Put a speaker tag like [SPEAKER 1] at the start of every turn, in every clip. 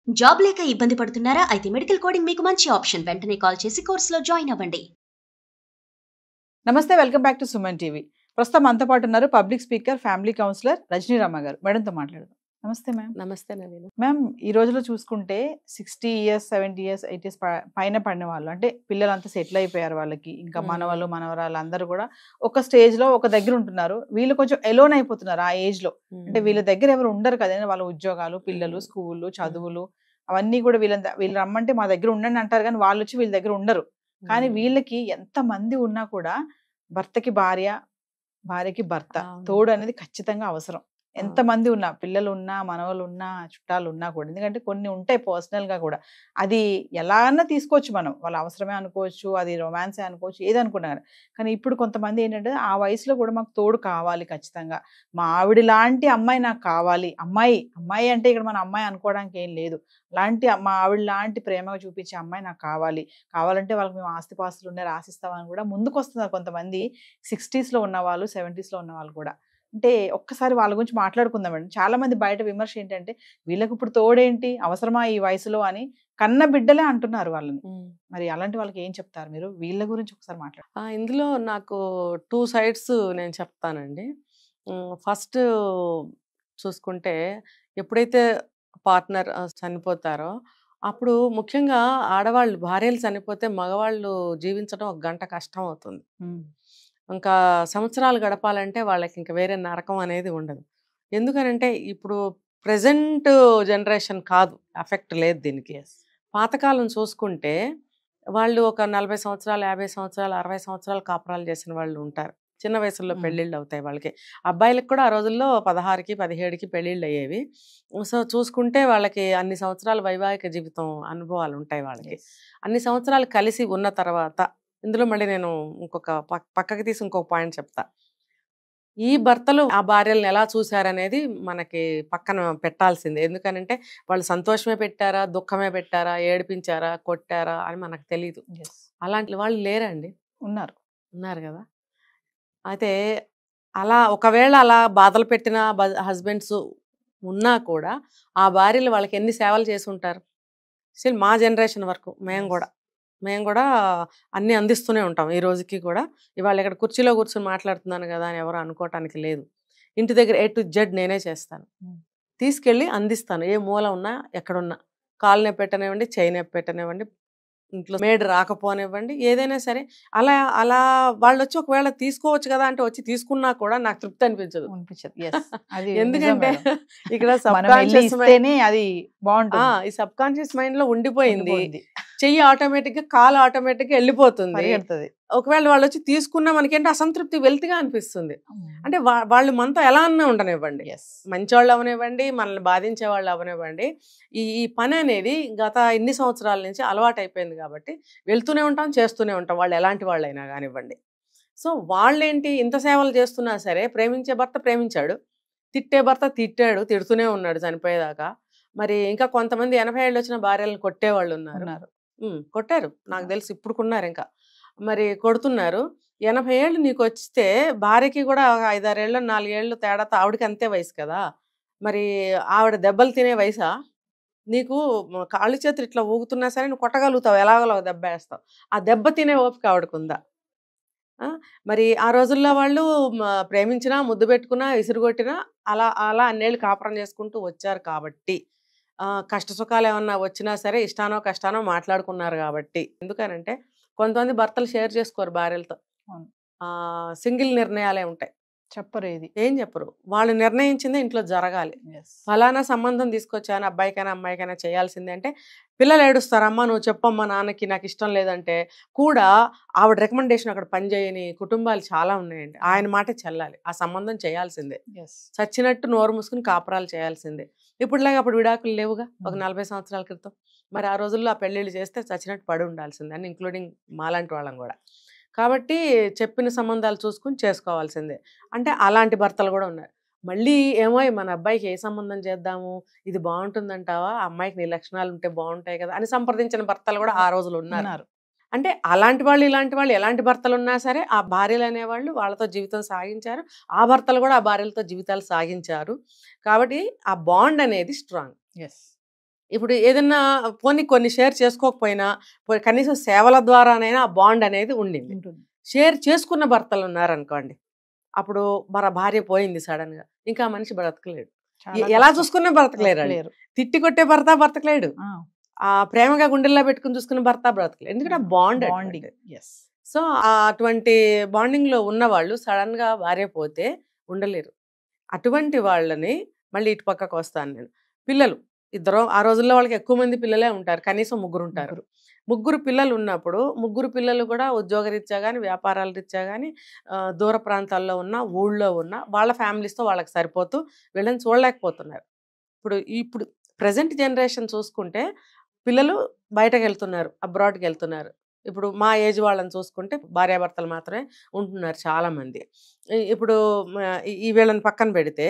[SPEAKER 1] Job లేక ఇబ్బంది పడుతున్నారా? అయితే మెడికల్ కోడింగ్ మీకు మంచి ఆప్షన్. వెంటనే కాల్ చేసి కోర్సులో జాయిన్ అవ్వండి.
[SPEAKER 2] నమస్తే, welcome back to Suman TV. ప్రస్తుతం మనతో పాటు ఉన్నారు public speaker, family counsellor Rajani Rama garu. మేడంతో మాట్లాడదాం. నమస్తే మ్యామ్.
[SPEAKER 3] నమస్తే నవీన.
[SPEAKER 2] మ్యామ్, ఈ రోజులో చూసుకుంటే 60 ఇయర్స్ 70 ఇయర్స్ 80 ఇయర్స్ పైన పడిన వాళ్ళు, అంటే పిల్లలంతా సెటిల్ అయిపోయారు, వాళ్ళకి ఇంకా మనవాళ్ళు మనవరాలు అందరూ కూడా ఒక స్టేజ్ లో ఒక దగ్గర ఉంటున్నారు. వీళ్ళు కొంచెం ఎలోన్ అయిపోతున్నారు ఆ ఏజ్ లో. అంటే వీళ్ళ దగ్గర ఎవరు ఉండరు కదా, వాళ్ళ ఉద్యోగాలు, పిల్లలు, స్కూళ్ళు, చదువులు అవన్నీ కూడా వీళ్ళు రమ్మంటే మా దగ్గర ఉండండి అంటారు, కానీ వాళ్ళు వచ్చి వీళ్ళ దగ్గర ఉండరు. కానీ వీళ్ళకి ఎంత మంది ఉన్నా కూడా భర్తకి భార్య, భార్యకి భర్త తోడు అనేది ఖచ్చితంగా అవసరం. ఎంత మంది ఉన్నా, పిల్లలు ఉన్నా, మనవలు ఉన్నా, చుట్టాలు ఉన్నా కూడా. ఎందుకంటే కొన్ని ఉంటాయి పర్సనల్ గా కూడా, అది ఎలా అన్నా తీసుకోవచ్చు మనం, వాళ్ళ అవసరమే అనుకోవచ్చు, అది రొమాన్సే అనుకోవచ్చు, ఏది అనుకున్నా కానీ ఇప్పుడు కొంతమంది ఏంటంటే ఆ వయసులో కూడా మాకు తోడు కావాలి ఖచ్చితంగా, మా ఆవిడ లాంటి అమ్మాయి నాకు కావాలి. అమ్మాయి అమ్మాయి అంటే ఇక్కడ మన అమ్మాయి అనుకోవడానికి ఏం లేదు, మా ఆవిడ లాంటి ప్రేమగా చూపించే అమ్మాయి నాకు కావాలి. కావాలంటే వాళ్ళకి మేము ఆస్తిపాస్తులు ఉన్నాయి రాసిస్తామని కూడా ముందుకు వస్తున్నారు కొంతమంది. 60s లో ఉన్న వాళ్ళు, 70s లో ఉన్న వాళ్ళు కూడా. అంటే ఒక్కసారి వాళ్ళ గురించి మాట్లాడుకుందాం మేడం. చాలా మంది బయట విమర్శ ఏంటంటే వీళ్ళకి ఇప్పుడు తోడేంటి, అవసరమా ఈ వయసులో అని కన్న బిడ్డలే అంటున్నారు వాళ్ళని. మరి అలాంటి వాళ్ళకి ఏం చెప్తారు మీరు? వీళ్ళ గురించి ఒకసారి మాట్లాడు.
[SPEAKER 3] ఇందులో నాకు 2 సైడ్స్ నేను చెప్తానండి. ఫస్ట్ చూసుకుంటే, ఎప్పుడైతే పార్ట్నర్ చనిపోతారో అప్పుడు ముఖ్యంగా ఆడవాళ్ళు భార్యలు చనిపోతే మగవాళ్ళు జీవించడం ఒక గంట కష్టం అవుతుంది. ఇంకా సంవత్సరాలు గడపాలంటే వాళ్ళకి ఇంకా వేరే నరకం అనేది ఉండదు. ఎందుకనంటే ఇప్పుడు ప్రెజెంట్ జనరేషన్ కాదు, ఎఫెక్ట్ లేదు దీనికి. పాతకాలం చూసుకుంటే వాళ్ళు ఒక 40 సంవత్సరాలు, 50 సంవత్సరాలు, 60 సంవత్సరాలు కాపురాలు చేసిన వాళ్ళు ఉంటారు. చిన్న వయసులో పెళ్ళిళ్ళు అవుతాయి వాళ్ళకి. అబ్బాయిలకు కూడా ఆ రోజుల్లో 16కి 17కి పెళ్ళిళ్ళు అయ్యేవి. సో చూసుకుంటే వాళ్ళకి అన్ని సంవత్సరాల వైవాహిక జీవితం అనుభవాలు ఉంటాయి వాళ్ళకి. అన్ని సంవత్సరాలు కలిసి ఉన్న తర్వాత, ఇందులో మళ్ళీ నేను ఇంకొక పక్కకి తీసి ఇంకొక పాయింట్ చెప్తా. ఈ భర్తలు ఆ భార్యలను ఎలా చూశారనేది మనకి పక్కన పెట్టాల్సిందే. ఎందుకనంటే వాళ్ళు సంతోషమే పెట్టారా, దుఃఖమే పెట్టారా, ఏడిపించారా, కొట్టారా అని మనకు తెలియదు. అలాంటి వాళ్ళు లేరండి, ఉన్నారు కదా. అయితే అలా ఒకవేళ అలా బాధలు పెట్టిన హస్బెండ్స్ ఉన్నా కూడా ఆ భార్యలు వాళ్ళకి ఎన్ని సేవలు చేసి ఉంటారు. స్టిల్ మా జనరేషన్ వరకు మేము కూడా అన్నీ అందిస్తూనే ఉంటాం ఈ రోజుకి కూడా. ఇవాళ ఇక్కడ కుర్చీలో కూర్చొని మాట్లాడుతున్నాను కదా అని ఎవరు అనుకోవటానికి లేదు. ఇంటి దగ్గర A to Z నేనే చేస్తాను, తీసుకెళ్ళి అందిస్తాను. ఏ మూల ఉన్నా, ఎక్కడున్నా, కాలు నొప్పి పెట్టనివ్వండి, చేయి నొప్పి పెట్టనివ్వండి, ఇంట్లో మేడ్ రాకపోనివ్వండి, ఏదైనా సరే. అలా వాళ్ళు వచ్చి ఒకవేళ తీసుకోవచ్చు కదా అంటే వచ్చి తీసుకున్నా కూడా నాకు తృప్తి అనిపించదు. ఎందుకంటే ఇక్కడ ఈ సబ్ కాన్షియస్ మైండ్ లో ఉండిపోయింది. చెయ్యి ఆటోమేటిక్ గా, కాలు ఆటోమేటిక్ గా వెళ్ళిపోతుంది. ఒకవేళ వాళ్ళు వచ్చి తీసుకున్నా మనకేంటి అసంతృప్తి, వెల్తిగా అనిపిస్తుంది. అంటే వాళ్ళు మనతో ఎలా అన్నా ఉండనివ్వండి, మంచివాళ్ళు అవనివ్వండి, మనల్ని బాధించే వాళ్ళు అవనివ్వండి, ఈ పని అనేది గత ఇన్ని సంవత్సరాల నుంచి అలవాటు అయిపోయింది కాబట్టి వెళ్తూనే ఉంటాం, చేస్తూనే ఉంటాం, వాళ్ళు ఎలాంటి వాళ్ళైనా కానివ్వండి. సో వాళ్ళేంటి ఇంత సేవలు చేస్తున్నా సరే, ప్రేమించే భర్త ప్రేమించాడు, తిట్టే భర్త తిట్టాడు, తిడుతూనే ఉన్నాడు చనిపోయేదాకా. మరి ఇంకా కొంతమంది 80 ఏళ్ళు వచ్చిన భార్యలను కొట్టేవాళ్ళు ఉన్నారు. కొట్టారు, నాకు తెలిసి ఇప్పుడుకున్నారు ఇంకా. మరి కొడుతున్నారు. 80 ఏళ్ళు నీకు వస్తే భార్యకి కూడా 5-6 ఏళ్ళు 4 ఏళ్ళు తేడాతో ఆవిడకి అంతే వయసు కదా. మరి ఆవిడ దెబ్బలు తినే వయసా? నీకు కాళ్ళు చేతులు ఇట్లా ఊగుతున్నా సరే నువ్వు కొట్టగలుగుతావు, ఎలాగో దెబ్బ వేస్తావు. ఆ దెబ్బ తినే ఓపిక ఆవిడకుందా? మరి ఆ రోజుల్లో వాళ్ళు ప్రేమించినా, ముద్దు పెట్టుకున్నా, విసురుగొట్టినా అలా అలా అన్నేళ్ళు కాపురం చేసుకుంటూ వచ్చారు కాబట్టి, కష్ట సుఖాలు ఏమన్నా వచ్చినా సరే ఇష్టానో కష్టానో మాట్లాడుకున్నారు కాబట్టి. ఎందుకనంటే కొంతమంది భర్తలు షేర్ చేసుకోరు భార్యలతో, సింగిల్ నిర్ణయాలే ఉంటాయి, చెప్పరు, ఏం చెప్పరు. వాళ్ళు నిర్ణయించిందే ఇంట్లో జరగాలి. ఫలానా సంబంధం తీసుకొచ్చాను, అబ్బాయికైనా అమ్మాయికైనా చేయాల్సిందే అంటే పిల్లలు ఏడుస్తారమ్మా, నువ్వు చెప్పమ్మా నాన్నకి, నాకు ఇష్టం లేదంటే కూడా ఆవిడ రికమెండేషన్ అక్కడ పనిచేయని కుటుంబాలు చాలా ఉన్నాయండి. ఆయన మాట చెల్లాలి, ఆ సంబంధం చేయాల్సిందే, చచ్చినట్టు నోరు మూసుకుని కాపురాలు చేయాల్సిందే. ఇప్పుడులాగా అప్పుడు విడాకులు లేవుగా, ఒక 40 సంవత్సరాల క్రితం. మరి ఆ రోజుల్లో ఆ పెళ్ళిళ్ళు చేస్తే చచ్చినట్టు పడి ఉండాల్సిందే అని, ఇంక్లూడింగ్ మాలాంటి వాళ్ళం కూడా. కాబట్టి చెప్పిన సంబంధాలు చూసుకుని చేసుకోవాల్సిందే. అంటే అలాంటి భర్తలు కూడా ఉన్నారు. మళ్ళీ ఏమో మన అబ్బాయికి ఏ సంబంధం చేద్దాము, ఇది బాగుంటుందంటావా, అమ్మాయికి నీ లక్షణాలు ఉంటే బాగుంటాయి కదా అని సంప్రదించిన భర్తలు కూడా ఆ రోజులు ఉన్నారు. అంటే అలాంటి వాళ్ళు, ఇలాంటి వాళ్ళు, ఎలాంటి భర్తలు ఉన్నా సరే ఆ భార్యలు అనేవాళ్ళు వాళ్ళతో జీవితం సాగించారు, ఆ భర్తలు కూడా ఆ భార్యలతో జీవితాలు సాగించారు. కాబట్టి ఆ బాండ్ అనేది స్ట్రాంగ్. ఇప్పుడు ఏదన్నా పోనీ కొన్ని షేర్ చేసుకోకపోయినా కనీసం సేవల ద్వారానైనా ఆ బాండ్ అనేది ఉండింది. షేర్ చేసుకున్న భర్తలు ఉన్నారనుకోండి, అప్పుడు మన భార్య పోయింది సడన్ గా, ఇంకా మనిషి బ్రతకలేడు. ఎలా చూసుకున్నా బ్రతకలేరు. తిట్టి కొట్టే భర్త బ్రతకలేడు, ఆ ప్రేమగా గుండెల్లో పెట్టుకుని చూసుకున్న భర్త బ్రతకలేడు. ఎందుకంటే ఆ బాండింగ్. సో అటువంటి బాండింగ్ లో ఉన్న వాళ్ళు సడన్ గా భార్య పోతే ఉండలేరు. అటువంటి వాళ్ళని మళ్ళీ ఇటు పక్కకు వస్తాను నేను. పిల్లలు ఇద్దరు, ఆ రోజుల్లో వాళ్ళకి ఎక్కువ మంది పిల్లలే ఉంటారు, కనీసం 3 ఉంటారు. 3 పిల్లలు ఉన్నప్పుడు 3 పిల్లలు కూడా ఉద్యోగరీత్యా కానీ వ్యాపారాల రీత్యా కానీ దూర ప్రాంతాల్లో ఉన్న, ఊళ్ళో ఉన్న వాళ్ళ ఫ్యామిలీస్తో వాళ్ళకి సరిపోతూ వీళ్ళని చూడలేకపోతున్నారు. ఇప్పుడు ప్రజెంట్ జనరేషన్ చూసుకుంటే పిల్లలు బయటకు వెళ్తున్నారు, అబ్రాడ్కి వెళ్తున్నారు. ఇప్పుడు మా ఏజ్ వాళ్ళని చూసుకుంటే భార్యాభర్తలు మాత్రమే ఉంటున్నారు చాలామంది. ఇప్పుడు ఈ వీళ్ళని పక్కన పెడితే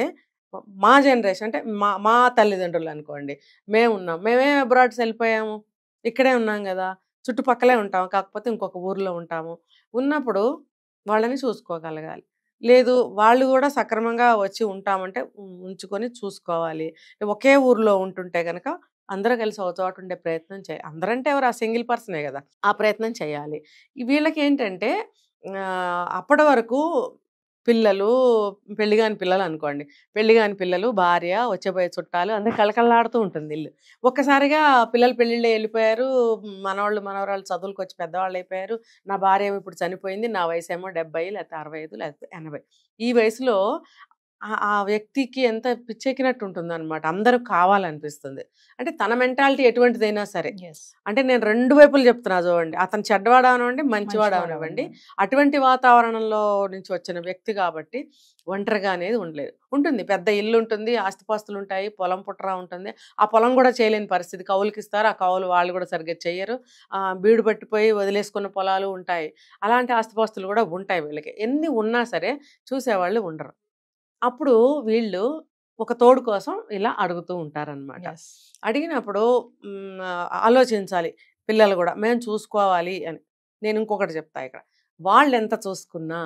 [SPEAKER 3] మా జనరేషన్ అంటే మా తల్లిదండ్రులు అనుకోండి, మేమే అబ్రాడ్స్ వెళ్ళిపోయాము, ఇక్కడే ఉన్నాం కదా, చుట్టుపక్కలే ఉంటాము, కాకపోతే ఇంకొక ఊర్లో ఉంటాము. ఉన్నప్పుడు వాళ్ళని చూసుకోగలగాలి. లేదు వాళ్ళు కూడా సక్రమంగా వచ్చి ఉంటామంటే ఉంచుకొని చూసుకోవాలి. ఒకే ఊర్లో ఉంటుంటే కనుక అందరూ కలిసి ఒక చోట ఉండే ప్రయత్నం చేయాలి. అందరంటే ఎవరు, ఆ సింగిల్ పర్సనే కదా, ఆ ప్రయత్నం చేయాలి. వీళ్ళకి ఏంటంటే అప్పటి వరకు పిల్లలు, పెళ్లిగాని పిల్లలు అనుకోండి, పెళ్లిగాని పిల్లలు, భార్య, వచ్చేపోయే చుట్టాలు, అందరూ కళకళలాడుతూ ఉంటుంది ఇల్లు. ఒక్కసారిగా పిల్లలు పెళ్ళిళ్ళే వెళ్ళిపోయారు, మనవాళ్ళు మనవరాళ్ళు చదువులకు వచ్చి పెద్దవాళ్ళు అయిపోయారు, నా భార్య ఏమో ఇప్పుడు చనిపోయింది, నా వయసు ఏమో 70 లేకపోతే 65 లేకపోతే 80. ఈ వయసులో ఆ వ్యక్తికి ఎంత పిచ్చెక్కినట్టు ఉంటుంది అనమాట. అందరూ కావాలనిపిస్తుంది. అంటే తన మెంటాలిటీ ఎటువంటిదైనా సరే, అంటే నేను 2 వైపులు చెప్తున్నా చూడండి, అతను చెడ్డవాడు అవనివ్వండి, మంచివాడు అవనివ్వండి, అటువంటి వాతావరణంలో నుంచి వచ్చిన వ్యక్తి కాబట్టి ఒంటరిగా అనేది ఉంటుంది. పెద్ద ఇల్లు ఉంటుంది, ఆస్తిపాస్తులు ఉంటాయి, పొలం పుట్రా ఉంటుంది, ఆ పొలం కూడా చేయలేని పరిస్థితి, కౌలుకి ఇస్తారు, ఆ కౌలు వాళ్ళు కూడా సరిగ్గా చెయ్యరు, బీడు పట్టిపోయి వదిలేసుకున్న పొలాలు ఉంటాయి. అలాంటి ఆస్తిపాస్తులు కూడా ఉంటాయి వీళ్ళకి. ఎన్ని ఉన్నా సరే చూసేవాళ్ళు ఉండరు. అప్పుడు వీళ్ళు ఒక తోడు కోసం ఇలా అడుగుతూ ఉంటారనమాట. అడిగినప్పుడు ఆలోచించాలి పిల్లలు కూడా, మేము చూసుకోవాలి అని. నేను ఇంకొకటి చెప్తా ఇక్కడ, వాళ్ళు ఎంత చూసుకున్నా,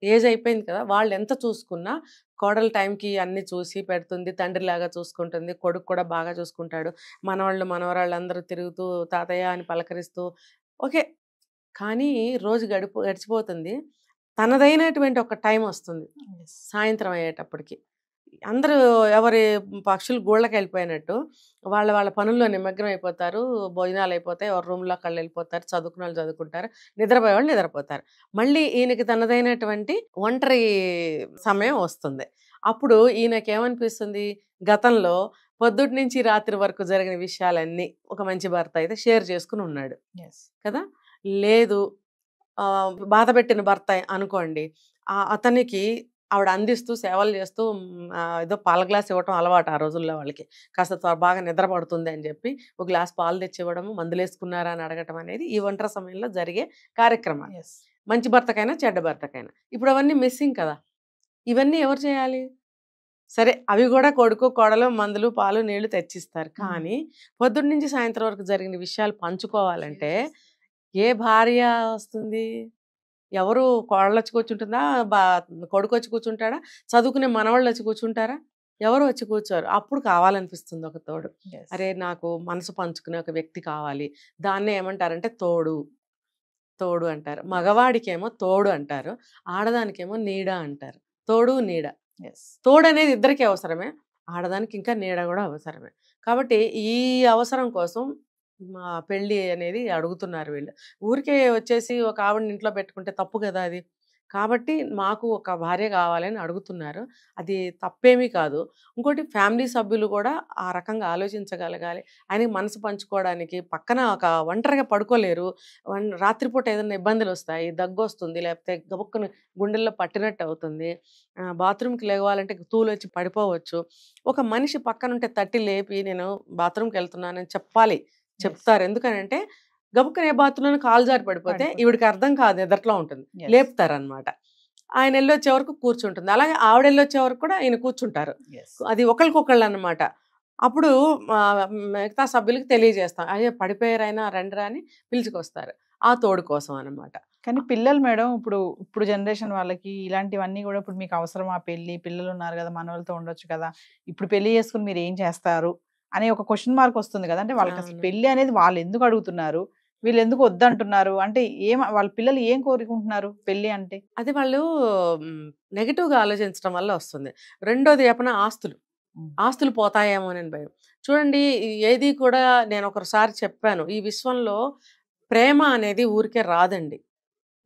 [SPEAKER 3] ఏజ్ అయిపోయింది కదా, వాళ్ళు ఎంత చూసుకున్నా కోడలు టైంకి అన్ని చూసి పెడుతుంది, తండ్రిలాగా చూసుకుంటుంది, కొడుకు కూడా బాగా చూసుకుంటాడు, మనవాళ్ళు మనవరాళ్ళు అందరూ తిరుగుతూ తాతయ్య అని పలకరిస్తూ ఓకే. కానీ రోజు గడిచిపోతుంది, తనదైనటువంటి ఒక టైం వస్తుంది సాయంత్రం అయ్యేటప్పటికి. అందరూ ఎవరి పక్షులు గూళ్ళకి వెళ్ళిపోయినట్టు వాళ్ళ పనుల్లో నిమగ్నం అయిపోతారు, భోజనాలు అయిపోతాయి, ఎవరి రూమ్లోకి వాళ్ళు వెళ్ళిపోతారు, చదువుకునే వాళ్ళు చదువుకుంటారు, నిద్రపోయే వాళ్ళు నిద్రపోతారు. మళ్ళీ ఈయనకి తనదైనటువంటి ఒంటరి సమయం వస్తుంది. అప్పుడు ఈయనకేమనిపిస్తుంది, గతంలో పొద్దుటి నుంచి రాత్రి వరకు జరిగిన విషయాలన్నీ ఒక మంచి భర్త అయితే షేర్ చేసుకుని ఉన్నాడు కదా. లేదు బాధ పెట్టిన భర్త అనుకోండి, అతనికి ఆవిడ అందిస్తూ సేవలు చేస్తూ ఏదో పాల గ్లాస్ ఇవ్వటం అలవాటు ఆ రోజుల్లో వాళ్ళకి, కాస్త బాగా నిద్రపడుతుంది అని చెప్పి ఒక గ్లాస్ పాలు తెచ్చి ఇవ్వడము, మందులు వేసుకున్నారా అని అడగటం అనేది ఈ ఒంటరి సమయంలో జరిగే కార్యక్రమాలు, మంచి భర్తకైనా చెడ్డ భర్తకైనా. ఇప్పుడు అవన్నీ మిస్సింగ్ కదా. ఇవన్నీ ఎవరు చేయాలి? సరే అవి కూడా కొడుకు కోడలు మందులు పాలు నీళ్లు తెచ్చిస్తారు, కానీ పొద్దున్న నుంచి సాయంత్రం వరకు జరిగిన విషయాలు పంచుకోవాలంటే ఏ భార్య వస్తుంది? ఎవరు? కోడలు వచ్చి కూర్చుంటుందా, కొడుకు వచ్చి కూర్చుంటాడా, చదువుకునే మనవాళ్ళు వచ్చి కూర్చుంటారా? ఎవరు వచ్చి కూర్చోరు. అప్పుడు కావాలనిపిస్తుంది ఒక తోడు. అరే నాకు మనసు పంచుకునే ఒక వ్యక్తి కావాలి. దాన్నే ఏమంటారంటే తోడు అంటారు. మగవాడికేమో తోడు అంటారు, ఆడదానికేమో నీడ అంటారు. తోడు నీడ. తోడు అనేది ఇద్దరికీ అవసరమే, ఆడదానికి ఇంకా నీడ కూడా అవసరమే. కాబట్టి ఈ అవసరం కోసం పెళ్ళి అనేది అడుగుతున్నారు వీళ్ళు. ఊరికే వచ్చేసి ఒక ఆవిడని ఇంట్లో పెట్టుకుంటే తప్పు కదా అది. కాబట్టి మాకు ఒక భార్య కావాలని అడుగుతున్నారు, అది తప్పేమీ కాదు. ఇంకోటి ఫ్యామిలీ సభ్యులు కూడా ఆ రకంగా ఆలోచించగలగాలి. ఆయనకి మనసు పంచుకోవడానికి పక్కన ఒక ఒంటరిగా పడుకోలేరు, రాత్రిపూట ఏదైనా ఇబ్బందులు వస్తాయి, దగ్గు వస్తుంది, లేకపోతే గబుక్కుని గుండెల్లో పట్టినట్టు అవుతుంది, బాత్రూమ్కి లేవాలంటే తూలు వచ్చి పడిపోవచ్చు. ఒక మనిషి పక్కనుంటే తట్టి లేపి నేను బాత్రూమ్కి వెళ్తున్నానని చెప్తారు. ఎందుకనంటే గబుక్కనే బాత్రూంలో కాలు జారి పడిపోతే ఈవిడికి అర్థం కాదు, ఎదట్లో ఉంటుంది, లేపుతారనమాట. ఆయన వెళ్ళొచ్చే వరకు కూర్చుంటుంది, అలాగే ఆవిడ వెళ్ళొచ్చే వరకు కూడా ఆయన కూర్చుంటారు. అది ఒకరికొకళ్ళు అనమాట. అప్పుడు మిగతా సభ్యులకి తెలియజేస్తాం, అయ్యో పడిపోయారు ఆయన రండిరా అని పిలుచుకొస్తారు, ఆ తోడు కోసం అనమాట.
[SPEAKER 2] కానీ పిల్లలు మేడం, ఇప్పుడు జనరేషన్ వాళ్ళకి ఇలాంటివన్నీ కూడా, ఇప్పుడు మీకు అవసరమా పెళ్ళి, పిల్లలు ఉన్నారు కదా, మనవాళ్ళతో ఉండొచ్చు కదా, ఇప్పుడు పెళ్లి చేసుకుని మీరు ఏం చేస్తారు అనే ఒక క్వశ్చన్ మార్క్ వస్తుంది కదా. అంటే వాళ్ళకి అసలు
[SPEAKER 3] అవును.
[SPEAKER 2] పెళ్లి అనేది వాళ్ళు ఎందుకు అడుగుతున్నారు, వీళ్ళు ఎందుకు వద్దంటున్నారు, అంటే వాళ్ళ పిల్లలు ఏం కోరుకుంటున్నారు పెళ్లి అంటే?
[SPEAKER 3] అది వాళ్ళు నెగెటివ్‌గా ఆలోచించడం వల్ల వస్తుంది. రెండోది చెప్పనా ఆస్తులు. ఆస్తులు పోతాయేమో అని భయం. చూడండి ఏది కూడా నేను ఒకసారి చెప్పాను. ఈ విశ్వంలో ప్రేమ అనేది ఊరికే రాదండి.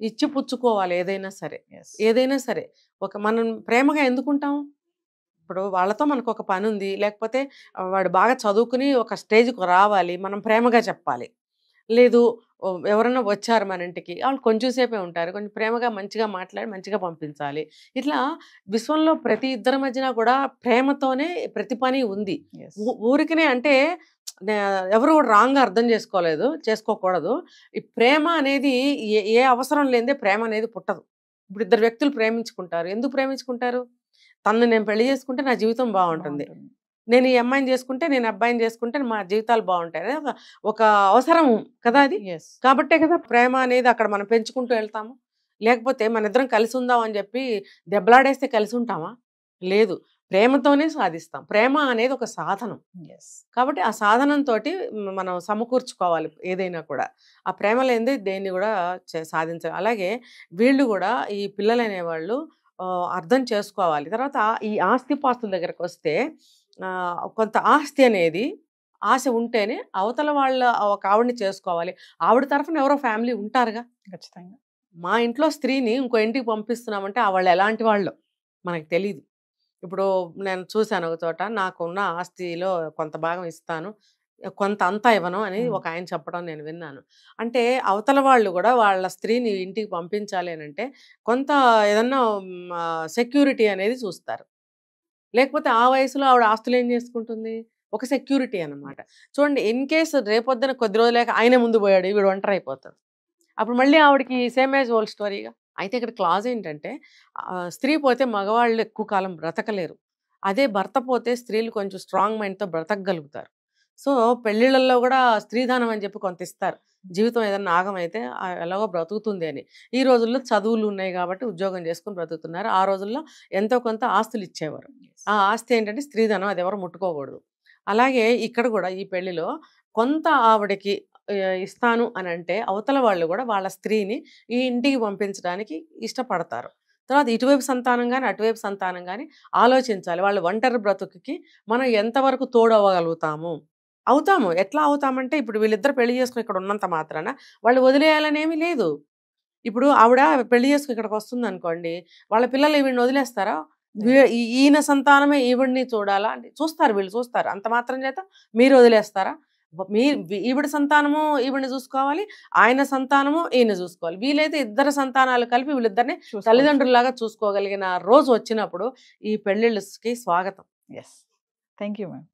[SPEAKER 3] ఇచ్చి పుచ్చుకోవాలి ఏదైనా సరే. ఏదైనా సరే. మనం ప్రేమగా ఎందుకుంటాం? ఇప్పుడు వాళ్ళతో మనకొక పనుంది. లేకపోతే వాడు బాగా చదువుకుని ఒక స్టేజ్‌కి రావాలి. మనం ప్రేమగా చెప్పాలి. లేదు ఎవరన్నా వచ్చారు మన ఇంటికి. వాళ్ళు కొంచెం సేపే ఉంటారు. కొంచెం ప్రేమగా మంచిగా మాట్లాడి మంచిగా పంపించాలి. ఇట్లా విశ్వంలో ప్రతి ఇద్దరి మధ్యన కూడా ప్రేమతోనే ప్రతి పని ఉంది. ఊరికనే అంటే ఎవరు కూడా రాంగ్‌గా అర్థం చేసుకోకూడదు. ఈ ప్రేమ అనేది ఏ అవసరం లేనిదే ప్రేమ అనేది పుట్టదు. ఇప్పుడు ఇద్దరు వ్యక్తులు ప్రేమించుకుంటారు. ఎందుకు ప్రేమించుకుంటారు? తనని నేను పెళ్లి చేసుకుంటే నా జీవితం బావుంటుంది. నేను ఈ అమ్మాయిని చేసుకుంటే, నేను అబ్బాయిని చేసుకుంటే మా జీవితాలు బావుంటాయి. అనేది ఒక అవసరం కదా అది. కాబట్టే కదా ప్రేమ అనేది అక్కడ మనం పెంచుకుంటూ వెళ్తాము. లేకపోతే మనిద్దరం కలిసి ఉందాం అని చెప్పి దెబ్బలాడేస్తే కలిసి ఉంటామా? లేదు. ప్రేమతోనే సాధిస్తాం. ప్రేమ అనేది ఒక సాధనం. కాబట్టి ఆ సాధనంతోటి మనం సమకూర్చుకోవాలి ఏదైనా కూడా. ఆ ప్రేమ లేనిదే దేన్ని కూడా సాధించాలి. అలాగే వీళ్ళు కూడా ఈ పిల్లలనేవాళ్ళు అర్థం చేసుకోవాలి. తర్వాత ఈ ఆస్తిపాస్తుల దగ్గరకొస్తే కొంత ఆస్తి అనేది ఆశ ఉంటేనే అవతల వాళ్ళ ఒక ఆవిడని చేసుకోవాలి. ఆవిడ తరఫున ఎవరో ఫ్యామిలీ ఉంటారుగా.
[SPEAKER 2] ఖచ్చితంగా.
[SPEAKER 3] మా ఇంట్లో స్త్రీని ఇంకో ఇంటికి పంపిస్తున్నామంటే వాళ్ళు ఎలాంటి వాళ్ళో మనకు తెలీదు. ఇప్పుడు నేను చూశాను ఒక చోట, నాకున్న ఆస్తిలో కొంత భాగం ఇస్తాను, కొంత అంతా ఇవ్వను అని ఒక ఆయన చెప్పడం నేను విన్నాను. అంటే అవతల వాళ్ళు కూడా వాళ్ళ స్త్రీని ఇంటికి పంపించాలి అనంటే కొంత ఏదన్నా సెక్యూరిటీ అనేది చూస్తారు. లేకపోతే ఆ వయసులో ఆవిడ ఆస్తులు ఏం చేసుకుంటుంది? ఒక సెక్యూరిటీ అన్నమాట. చూడండి ఇన్ కేస్ రేపొద్దున కొద్ది రోజులేక ఆయనే ముందు పోయాడు, ఈవిడ ఒంటరైపోతాడు. అప్పుడు మళ్ళీ ఆవిడకి సేమ్ యాజ్ ఓల్డ్ స్టోరీగా. అయితే ఇక్కడ క్లాజ్ ఏంటంటే స్త్రీ పోతే మగవాళ్ళు ఎక్కువ కాలం బ్రతకలేరు. అదే భర్త పోతే స్త్రీలు కొంచెం స్ట్రాంగ్ మైండ్‌తో బ్రతకగలుగుతారు. సో, పెళ్ళిళ్ళల్లో కూడా స్త్రీధనం అని చెప్పి కొంత ఇస్తారు. జీవితం ఏదన్నా ఆగమైతే ఎలాగో బ్రతుకుతుంది అని. ఈ రోజుల్లో చదువులు ఉన్నాయి కాబట్టి ఉద్యోగం చేసుకొని బ్రతుకుతున్నారు. ఆ రోజుల్లో ఎంతో కొంత ఆస్తులు ఇచ్చేవారు. ఆ ఆస్తి ఏంటంటే స్త్రీధనం, అది ఎవరు ముట్టుకోకూడదు. అలాగే ఇక్కడ కూడా ఈ పెళ్లిలో కొంత ఆవిడకి ఇస్తాను అని అంటే అవతల వాళ్ళు కూడా వాళ్ళ స్త్రీని ఈ ఇంటికి పంపించడానికి ఇష్టపడతారు. తర్వాత ఇటువైపు సంతానం కానీ అటువైపు సంతానం కానీ ఆలోచించాలి. వాళ్ళు ఒంటరి బ్రతుకుకి మనం ఎంతవరకు తోడవ్వగలుగుతాము. అవుతాము. ఎట్లా అవుతామంటే ఇప్పుడు వీళ్ళిద్దరు పెళ్లి చేసుకుని ఇక్కడ ఉన్నంత మాత్రాన వాళ్ళు వదిలేయాలనేమీ లేదు. ఇప్పుడు ఆవిడ పెళ్లి చేసుకుని ఇక్కడికి వస్తుంది అనుకోండి, వాళ్ళ పిల్లలు ఈవిడ్ని వదిలేస్తారా? ఈయన సంతానమే ఈవిడ్ని చూడాలా అంటే చూస్తారు, వీళ్ళు చూస్తారు. అంత మాత్రం చేత మీరు వదిలేస్తారా? ఈవిడ సంతానము ఈవిడ్ని చూసుకోవాలి, ఆయన సంతానము ఈయన చూసుకోవాలి. వీలైతే ఇద్దరు సంతానాలు కలిపి వీళ్ళిద్దరిని తల్లిదండ్రుల్లాగా చూసుకోగలిగిన రోజు వచ్చినప్పుడు ఈ పెళ్లిళ్ళకి స్వాగతం.
[SPEAKER 2] Thank you ma'am.